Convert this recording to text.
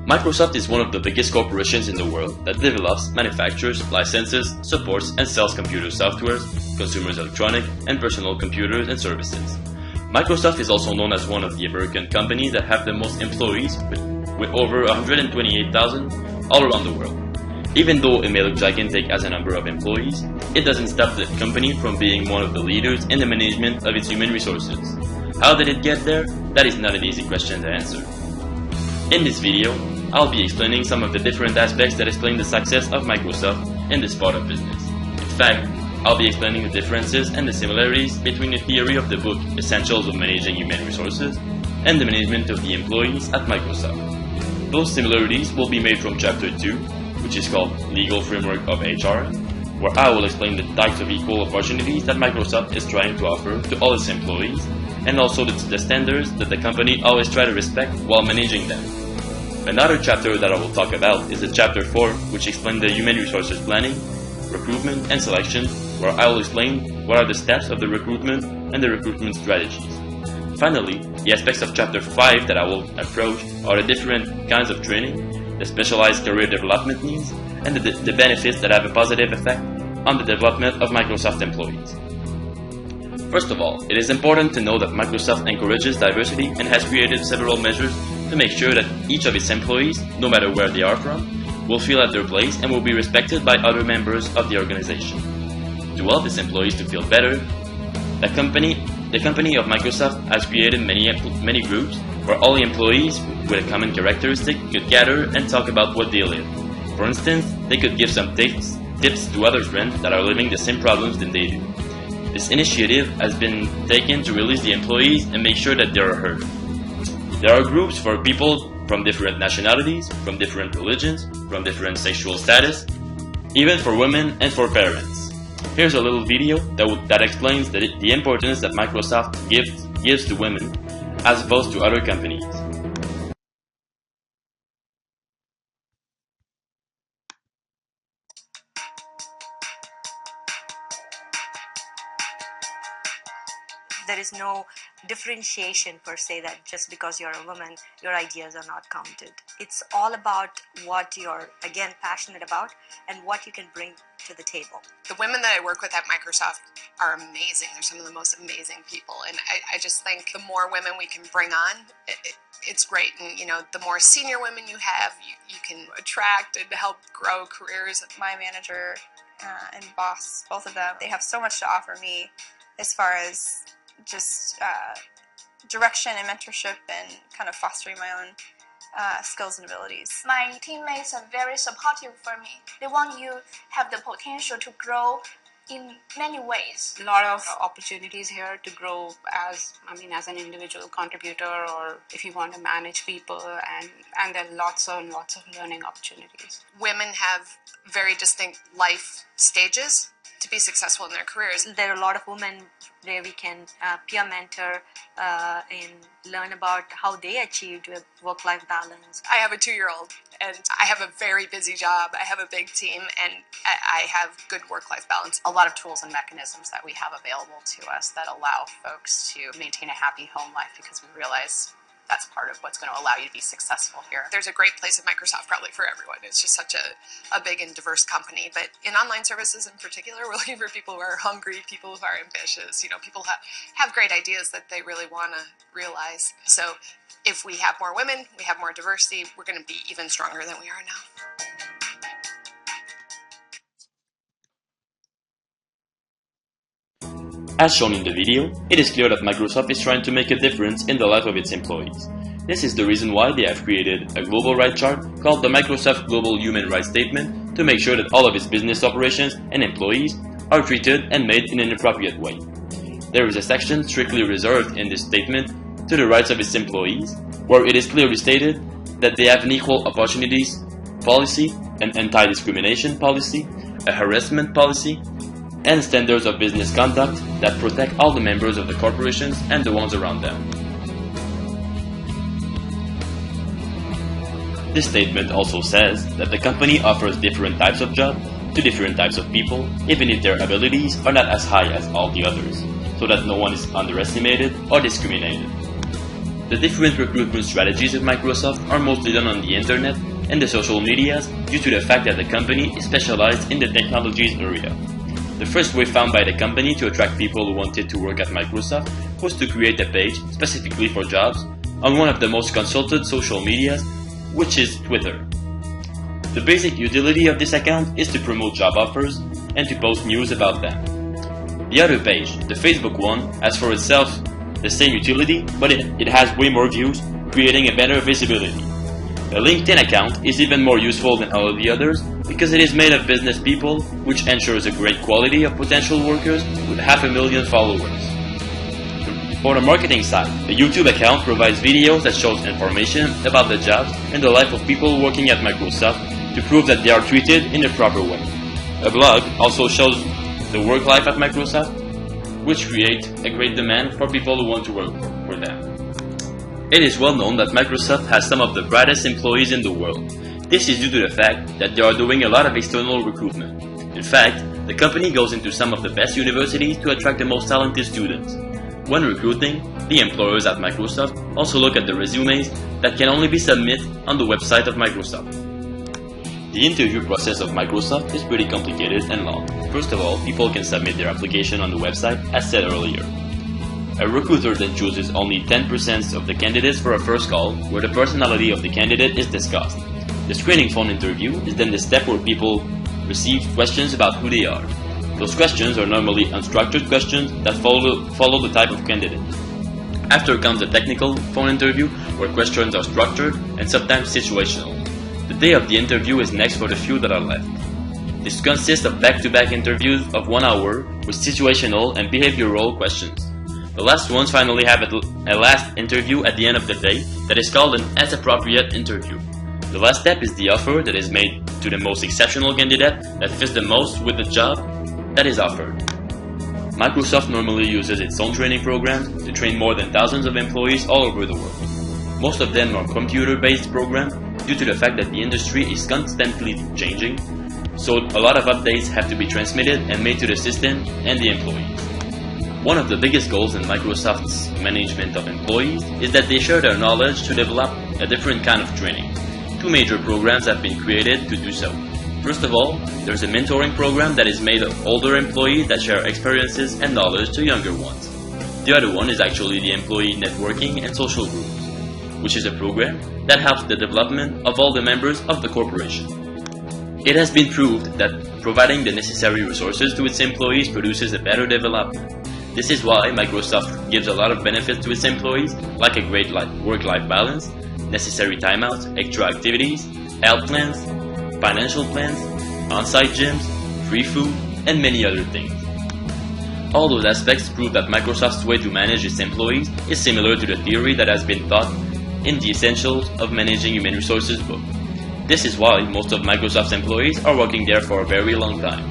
Microsoft is one of the biggest corporations in the world that develops, manufactures, licenses, supports, and sells computer softwares, consumer electronic, and personal computers and services. Microsoft is also known as one of the American companies that have the most employees, with over 128,000 all around the world. Even though it may look gigantic as a number of employees, it doesn't stop the company from being one of the leaders in the management of its human resources. How did it get there? That is not an easy question to answer. In this video, I'll be explaining some of the different aspects that explain the success of Microsoft in this part of business. In fact, I'll be explaining the differences and the similarities between the theory of the book Essentials of Managing Human Resources and the management of the employees at Microsoft. Those similarities will be made from Chapter 2, which is called Legal Framework of HR, where I will explain the types of equal opportunities that Microsoft is trying to offer to all its employees, and also the standards that the company always try to respect while managing them. Another chapter that I will talk about is the Chapter 4, which explains the human resources planning, recruitment, and selection, where I will explain what are the steps of the recruitment and the recruitment strategies. Finally, the aspects of Chapter 5 that I will approach are the different kinds of training, the specialized career development needs, and the benefits that have a positive effect on the development of Microsoft employees. First of all, it is important to know that Microsoft encourages diversity and has created several measures to make sure that each of its employees, no matter where they are from, will feel at their place and will be respected by other members of the organization. To help its employees to feel better, the company of Microsoft has created many groups where all the employees with a common characteristic could gather and talk about what they live. For instance, they could give some tips to other friends that are living the same problems than they do. This initiative has been taken to release the employees and make sure that they are heard. There are groups for people from different nationalities, from different religions, from different sexual status, even for women and for parents. Here's a little video that explains the importance that Microsoft gives to women as opposed to other companies. There is no differentiation per se that just because you're a woman, your ideas are not counted. It's all about what you're, again, passionate about and what you can bring to the table. The women that I work with at Microsoft are amazing. They're some of the most amazing people. And I just think the more women we can bring on, it's great. And, the more senior women you have, you can attract and help grow careers. My manager and boss, both of them, they have so much to offer me as far as just direction and mentorship and kind of fostering my own skills and abilities. My teammates are very supportive for me. They want you to have the potential to grow in many ways. A lot of opportunities here to grow as an individual contributor, or if you want to manage people, and there are lots and lots of learning opportunities. Women have very distinct life stages to be successful in their careers. There are a lot of women where we can peer mentor and learn about how they achieved a work-life balance. I have a 2-year-old and I have a very busy job. I have a big team and I have good work-life balance. A lot of tools and mechanisms that we have available to us that allow folks to maintain a happy home life, because we realize that's part of what's going to allow you to be successful here. There's a great place at Microsoft probably for everyone. It's just such a big and diverse company. But in online services in particular, we're looking for people who are hungry, people who are ambitious, people have great ideas that they really want to realize. So if we have more women, we have more diversity, we're going to be even stronger than we are now. As shown in the video, it is clear that Microsoft is trying to make a difference in the life of its employees. This is the reason why they have created a global rights chart called the Microsoft Global Human Rights Statement to make sure that all of its business operations and employees are treated and made in an appropriate way. There is a section strictly reserved in this statement to the rights of its employees, where it is clearly stated that they have an equal opportunities policy, an anti-discrimination policy, a harassment policy, and standards of business conduct that protect all the members of the corporations and the ones around them. This statement also says that the company offers different types of jobs to different types of people, even if their abilities are not as high as all the others, so that no one is underestimated or discriminated. The different recruitment strategies of Microsoft are mostly done on the internet and the social medias due to the fact that the company is specialized in the technologies area. The first way found by the company to attract people who wanted to work at Microsoft was to create a page specifically for jobs on one of the most consulted social medias, which is Twitter. The basic utility of this account is to promote job offers and to post news about them. The other page, the Facebook one, has for itself the same utility, but it has way more views, creating a better visibility. A LinkedIn account is even more useful than all of the others because it is made of business people, which ensures a great quality of potential workers with 500,000 followers. For the marketing side, a YouTube account provides videos that shows information about the jobs and the life of people working at Microsoft to prove that they are treated in a proper way. A blog also shows the work life at Microsoft, which creates a great demand for people who want to work for them. It is well known that Microsoft has some of the brightest employees in the world. This is due to the fact that they are doing a lot of external recruitment. In fact, the company goes into some of the best universities to attract the most talented students. When recruiting, the employers at Microsoft also look at the resumes that can only be submitted on the website of Microsoft. The interview process of Microsoft is pretty complicated and long. First of all, people can submit their application on the website as said earlier. A recruiter then chooses only 10% of the candidates for a first call, where the personality of the candidate is discussed. The screening phone interview is then the step where people receive questions about who they are. Those questions are normally unstructured questions that follow the type of candidate. After comes the technical phone interview, where questions are structured and sometimes situational. The day of the interview is next for the few that are left. This consists of back-to-back interviews of 1 hour with situational and behavioral questions. The last ones finally have a last interview at the end of the day that is called an as-appropriate interview. The last step is the offer that is made to the most exceptional candidate that fits the most with the job that is offered. Microsoft normally uses its own training programs to train more than thousands of employees all over the world. Most of them are computer-based programs due to the fact that the industry is constantly changing, so a lot of updates have to be transmitted and made to the system and the employees. One of the biggest goals in Microsoft's management of employees is that they share their knowledge to develop a different kind of training. 2 major programs have been created to do so. First of all, there's a mentoring program that is made of older employees that share experiences and knowledge to younger ones. The other one is actually the employee networking and social groups, which is a program that helps the development of all the members of the corporation. It has been proved that providing the necessary resources to its employees produces a better development. This is why Microsoft gives a lot of benefits to its employees, like a great work-life balance, necessary timeouts, extra activities, health plans, financial plans, on-site gyms, free food, and many other things. All those aspects prove that Microsoft's way to manage its employees is similar to the theory that has been taught in the Essentials of Managing Human Resources book. This is why most of Microsoft's employees are working there for a very long time.